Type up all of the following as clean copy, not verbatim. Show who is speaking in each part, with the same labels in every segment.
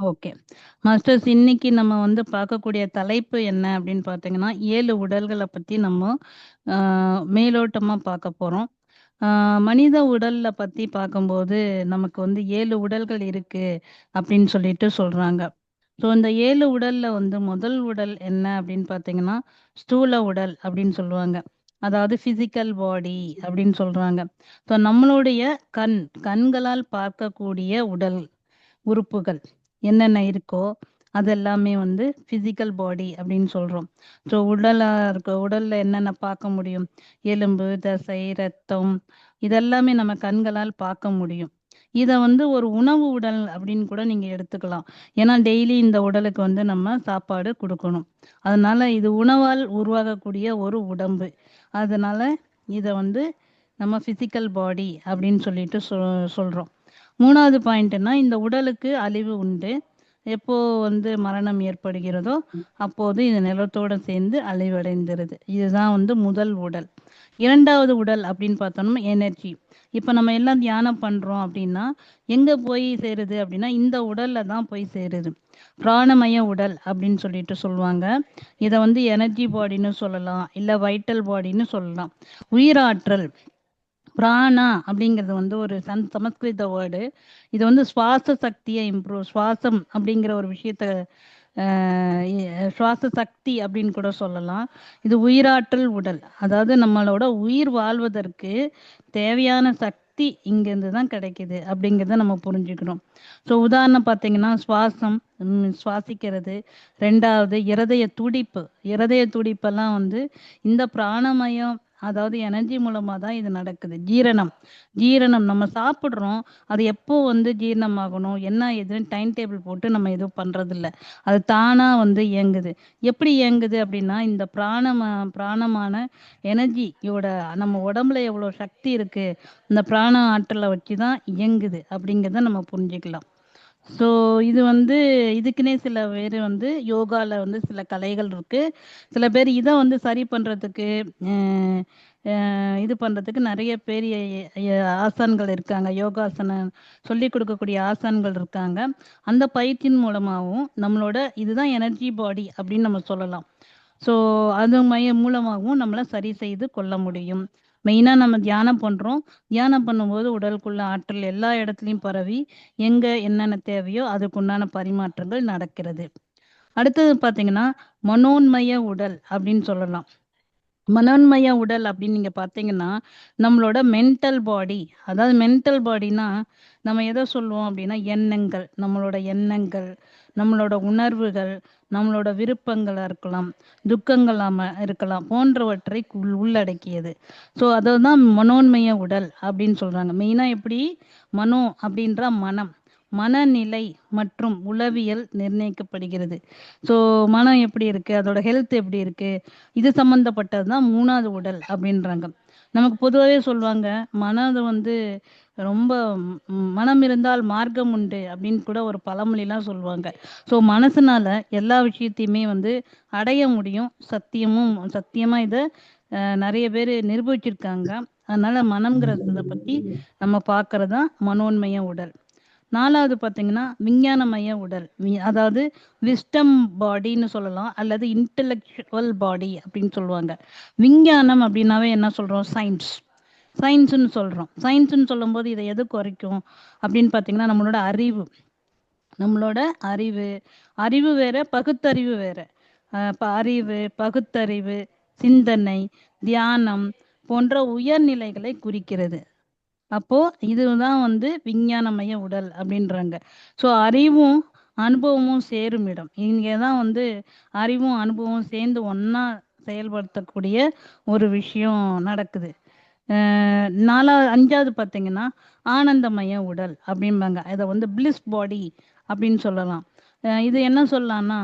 Speaker 1: Okay. Masters இன்னைக்கு நம்ம வந்து பார்க்கக்கூடிய தலைப்பு என்ன அப்படின்னு பார்த்தீங்கன்னா, 7 உடல்கள பத்தி நம்ம மேலோட்டமா பார்க்க போறோம். மனித உடல்ல பத்தி பார்க்கும்போது, நமக்கு வந்து 7 உடல்கள் இருக்கு அப்படின்னு சொல்லிட்டு சொல்றாங்க. ஸோ இந்த 7 உடல்ல வந்து முதல் உடல் என்ன அப்படின்னு பார்த்தீங்கன்னா, ஸ்தூல உடல் அப்படின்னு சொல்லுவாங்க. அதாவது பிசிக்கல் பாடி அப்படின்னு சொல்றாங்க. ஸோ நம்மளுடைய கண்களால் பார்க்கக்கூடிய உடல் உறுப்புகள் என்னென்ன இருக்கோ அது எல்லாமே வந்து பிசிக்கல் பாடி அப்படின்னு சொல்றோம். ஸோ உடல்ல என்னென்ன பார்க்க முடியும், எலும்பு, தசை, ரத்தம், இதெல்லாமே நம்ம கண்களால் பார்க்க முடியும். இத வந்து ஒரு உணவு உடல் அப்படின்னு கூட நீங்க எடுத்துக்கலாம். ஏன்னா டெய்லி இந்த உடலுக்கு வந்து நம்ம சாப்பாடு கொடுக்கணும். அதனால இது உணவால் உருவாகக்கூடிய ஒரு உடம்பு. அதனால இத வந்து நம்ம பிசிக்கல் பாடி அப்படின்னு சொல்லிட்டு சொல்றோம். 3வது பாயிண்ட்னா, இந்த உடலுக்கு அழிவு உண்டு. எப்போ வந்து மரணம் ஏற்படுகிறதோ, அப்போது இது நிலத்தோட சேர்ந்து அழிவடைந்துருது. இதுதான் வந்து முதல் உடல். 2வது உடல் அப்படின்னு பார்த்தோம்னா எனர்ஜி. இப்ப நம்ம எல்லாம் தியானம் பண்றோம் அப்படின்னா, எங்க போய் சேருது அப்படின்னா, இந்த உடல்ல தான் போய் சேருது. பிராணமய உடல் அப்படின்னு சொல்லிட்டு சொல்லுவாங்க. இத வந்து எனர்ஜி பாடின்னு சொல்லலாம், இல்ல வைட்டல் பாடின்னு சொல்லலாம். உயிராற்றல் பிராணா அப்படிங்கிறது வந்து ஒரு சமஸ்கிருத வேர்டு. இது வந்து சுவாச சக்தியை சுவாசம் அப்படிங்கிற ஒரு விஷயத்த சுவாச சக்தி அப்படின்னு கூட சொல்லலாம். இது உயிராற்றல் உடல். அதாவது நம்மளோட உயிர் வாழ்வதற்கு தேவையான சக்தி இங்கேருந்து தான் கிடைக்குது அப்படிங்கிறத நம்ம புரிஞ்சுக்கணும். ஸோ உதாரணம் பார்த்தீங்கன்னா சுவாசம், சுவாசிக்கிறது. 2வது இருதய துடிப்பு. இருதய துடிப்பெல்லாம் வந்து இந்த பிராணமயம், அதாவது எனர்ஜி மூலமா தான் இது நடக்குது. ஜீரணம் நம்ம சாப்பிடுறோம். அது எப்போ வந்து ஜீரணமாகணும், என்ன ஏதுன்னு டைம் டேபிள் போட்டு நம்ம எதுவும் பண்றதில்ல. அது தானா வந்து இயங்குது. எப்படி இயங்குது அப்படின்னா, இந்த பிராணமான எனர்ஜியோட நம்ம உடம்புல எவ்வளோ சக்தி இருக்கு, இந்த பிராண ஆற்றலை வச்சு தான் இயங்குது அப்படிங்கிறத நம்ம புரிஞ்சுக்கலாம். ஸோ இது வந்து இதுக்குன்னே சில பேர் வந்து யோகால வந்து சில கலைகள் இருக்கு. சில பேர் இதை வந்து சரி பண்றதுக்கு இது பண்றதுக்கு நிறைய பேர் ஆசான்கள் இருக்காங்க. யோகாசனம் சொல்லி கொடுக்கக்கூடிய ஆசான்கள் இருக்காங்க. அந்த பயிற்சியின் மூலமாகவும் நம்மளோட இதுதான் எனர்ஜி பாடி அப்படின்னு நம்ம சொல்லலாம். ஸோ அது மூலமாகவும் நம்மளை சரி செய்து கொள்ள முடியும். மெயினா நம்ம தியானம் பண்றோம். தியானம் பண்ணும்போது உடலுக்குள்ள ஆற்றல் எல்லா இடத்துலயும் பரவி எங்க என்னென்ன தேவையோ அதுக்குண்டான பரிமாற்றங்கள் நடக்கிறது. அடுத்தது பாத்தீங்கன்னா மனோன்மய உடல் அப்படின்னு சொல்லலாம். மனோன்மய உடல் அப்படின்னு நீங்க பார்த்தீங்கன்னா, நம்மளோட மென்டல் பாடி. அதாவது மென்டல் பாடினா, நம்ம எத சொல்லுவோம் அப்படின்னா, எண்ணங்கள், நம்மளோட உணர்வுகள், நம்மளோட விருப்பங்களா இருக்கலாம், துக்கங்களாம இருக்கலாம், போன்றவற்றை உள்ளடக்கியது. ஸோ அததான் மனோன்மய உடல் அப்படின்னு சொல்றாங்க. மெயினா எப்படி மனோ அப்படின்ற மனம், மனநிலை மற்றும் உளவியல் நிர்ணயிக்கப்படுகிறது. ஸோ மனம் எப்படி இருக்கு, அதோட ஹெல்த் எப்படி இருக்கு, இது சம்பந்தப்பட்டது தான் 3வது உடல் அப்படின்றாங்க. நமக்கு பொதுவாகவே சொல்லுவாங்க, மனது வந்து ரொம்ப மனம் இருந்தால் மார்க்கம் உண்டு அப்படின்னு கூட ஒரு பழமொழிலாம் சொல்லுவாங்க. ஸோ மனசுனால எல்லா விஷயத்தையுமே வந்து அடைய முடியும். சத்தியமா இதை நிறைய பேர் நிரூபிச்சிருக்காங்க. அதனால மனம்ங்கிறத பத்தி நம்ம பார்க்கறது தான் மனோன்மய உடல். 4வது பார்த்தீங்கன்னா விஞ்ஞானமய உடல். அதாவது விஸ்டம் பாடின்னு சொல்லலாம், அல்லது இன்டெலெக்சுவல் பாடி அப்படின்னு சொல்லுவாங்க. விஞ்ஞானம் அப்படின்னாவே என்ன சொல்றோம், சயின்ஸ்ன்னு சொல்றோம். சயின்ஸ்ன்னு சொல்லும்போது இதை எது குறைக்கும் அப்படின்னு பார்த்தீங்கன்னா, நம்மளோட அறிவு வேற, பகுத்தறிவு வேற. அறிவு, பகுத்தறிவு, சிந்தனை, தியானம் போன்ற உயர்நிலைகளை குறிக்கிறது. அப்போ இதுதான் வந்து விஞ்ஞானமய உடல் அப்படின்றாங்க. ஸோ அறிவும் அனுபவமும் சேரும் இடம். இங்கதான் வந்து அறிவும் அனுபவமும் சேர்ந்து ஒண்ணா செயல்படுத்தக்கூடிய ஒரு விஷயம் நடக்குது. 5வது பார்த்தீங்கன்னா ஆனந்தமய உடல் அப்படிம்பாங்க. இதை வந்து பிளிஸ் பாடி அப்படின்னு சொல்லலாம். இது என்ன சொல்லலாம்னா,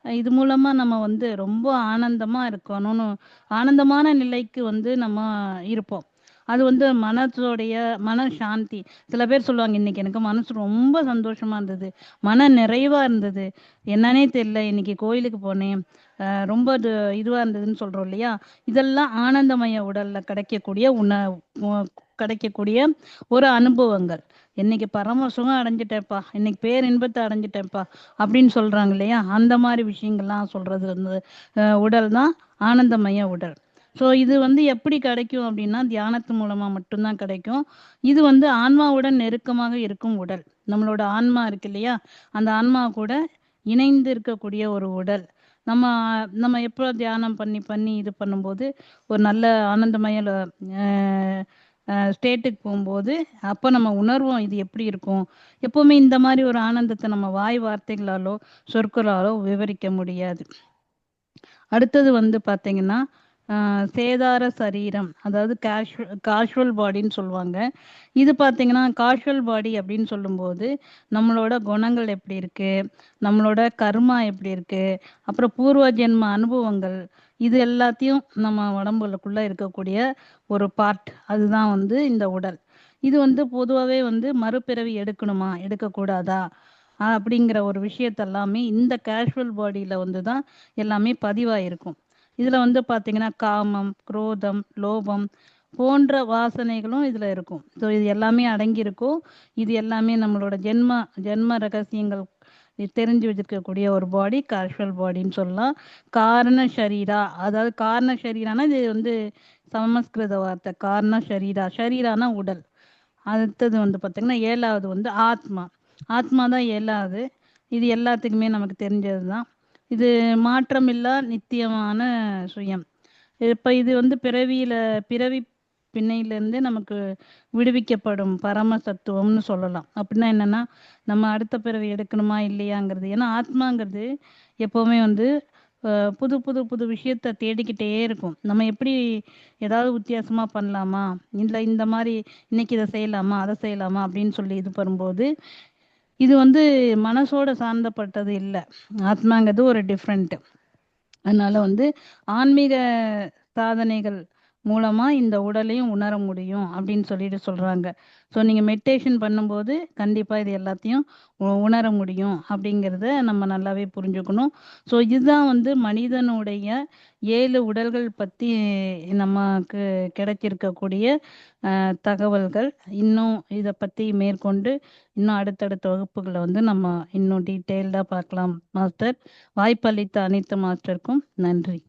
Speaker 1: இது மூலமா நம்ம வந்து ரொம்ப ஆனந்தமா இருக்கணும்னு, ஆனந்தமான நிலைக்கு வந்து நம்ம இருப்போம். அது வந்து மன சாந்தி. சில பேர் சொல்லுவாங்க, இன்னைக்கு எனக்கு மனசு ரொம்ப சந்தோஷமா இருந்தது, மன நிறைவா இருந்தது, என்னன்னே தெரியல, இன்னைக்கு கோயிலுக்கு போனேன், ரொம்ப இதுவா இருந்ததுன்னு சொல்றோம் இல்லையா. இதெல்லாம் ஆனந்தமய உடல்ல கிடைக்கக்கூடிய ஒரு அனுபவங்கள். இன்னைக்கு பரம சுகம் அடைஞ்சிட்டேன்ப்பா, இன்னைக்கு பேரின்பத்தை அடைஞ்சிட்டேன்ப்பா அப்படின்னு சொல்றாங்க இல்லையா? அந்த மாதிரி விஷயங்கள்லாம் சொல்றது வந்து உடல் தான் ஆனந்தமய உடல். ஸோ இது வந்து எப்படி கிடைக்கும் அப்படின்னா தியானத்து மூலமா மட்டும்தான் கிடைக்கும். இது வந்து ஆன்மாவுடன் நெருக்கமாக இருக்கும் உடல். நம்மளோட ஆன்மா இருக்கு இல்லையா? அந்த ஆன்மா கூட இணைந்து இருக்கக்கூடிய ஒரு உடல். நம்ம நம்ம எப்போ தியானம் பண்ணி பண்ணி இது பண்ணும்போது ஒரு நல்ல ஆனந்தமய ஸ்டேட்டுக்கு போகும்போது அப்போ நம்ம உணர்வோம் இது எப்படி இருக்கும். எப்போவுமே இந்த மாதிரி ஒரு ஆனந்தத்தை நம்ம வாய் வார்த்தைகளாலோ சொற்களாலோ விவரிக்க முடியாது. அடுத்தது வந்து பார்த்தீங்கன்னா சேதார சரீரம், அதாவது காஷுவல் பாடின்னு சொல்லுவாங்க. இது பார்த்தீங்கன்னா காஷுவல் பாடி அப்படின்னு சொல்லும்போது நம்மளோட குணங்கள் எப்படி இருக்கு, நம்மளோட கர்மா எப்படி இருக்கு, அப்புறம் பூர்வ ஜென்ம அனுபவங்கள், இது எல்லாத்தையும் நம்ம உடம்புக்குள்ள இருக்கக்கூடிய ஒரு பார்ட், அதுதான் வந்து இந்த உடல். இது வந்து பொதுவாகவே வந்து மறுபிறவி எடுக்கணுமா எடுக்கக்கூடாதா அப்படிங்கிற ஒரு விஷயத்தெல்லாமே இந்த கேஷுவல் பாடியில வந்து தான் எல்லாமே பதிவாயிருக்கும். இதுல வந்து பாத்தீங்கன்னா காமம், குரோதம், லோபம் போன்ற வாசனைகளும் இதுல இருக்கும். ஸோ இது எல்லாமே அடங்கியிருக்கும். இது எல்லாமே நம்மளோட ஜென்ம ஜென்ம ரகசியங்கள் தெரிஞ்சு வச்சிருக்கக்கூடிய ஒரு பாடி கேஷுவல் பாடின்னு சொல்லலாம். காரண ஷரீரா, அதாவது காரண ஷரீரானா இது வந்து சமஸ்கிருத வார்த்தை. காரண ஷரீரா, ஷரீரானா உடல். அடுத்தது வந்து பார்த்தீங்கன்னா 7வது வந்து ஆத்மா. ஆத்மா தான் 7வது. இது எல்லாத்துக்குமே நமக்கு தெரிஞ்சது தான். இது மாற்றமில்லா நித்தியமான சுயம். இப்ப இது வந்து பிறவி பின்னையிலேருந்து நமக்கு விடுவிக்கப்படும் பரம சத்துவம்னு சொல்லலாம். அப்படின்னா என்னன்னா நம்ம அடுத்த பிறவி எடுக்கணுமா இல்லையாங்கிறது. ஏன்னா ஆத்மாங்கிறது எப்பவுமே வந்து புது புது புது விஷயத்த தேடிக்கிட்டே இருக்கும். நம்ம எப்படி ஏதாவது வித்தியாசமா பண்ணலாமா, இல்லை இந்த மாதிரி இன்னைக்கு இதை செய்யலாமா அதை செய்யலாமா அப்படின்னு சொல்லி இது பண்ணும்போது இது வந்து மனசோட சார்ந்தப்பட்டது இல்லை. ஆத்மாங்கிறது ஒரு டிஃப்ரெண்ட். அதனால வந்து ஆன்மீக சாதனைகள் மூலமா இந்த உடலையும் உணர முடியும் அப்படின்னு சொல்லிட்டு சொல்றாங்க. ஸோ நீங்க மெடிடேஷன் பண்ணும்போது கண்டிப்பா இது எல்லாத்தையும் உணர முடியும் அப்படிங்கிறத நம்ம நல்லாவே புரிஞ்சுக்கணும். ஸோ இதுதான் வந்து மனிதனுடைய 7 உடல்கள் பத்தி நமக்கு கிடைச்சிருக்கக்கூடிய தகவல்கள். இன்னும் இதை பத்தி மேற்கொண்டு இன்னும் அடுத்தடுத்த வகுப்புகளை வந்து நம்ம இன்னும் டீட்டெயில்டா பார்க்கலாம் மாஸ்டர். வாய்ப்பளித்த அனைத்து மாஸ்டருக்கும் நன்றி.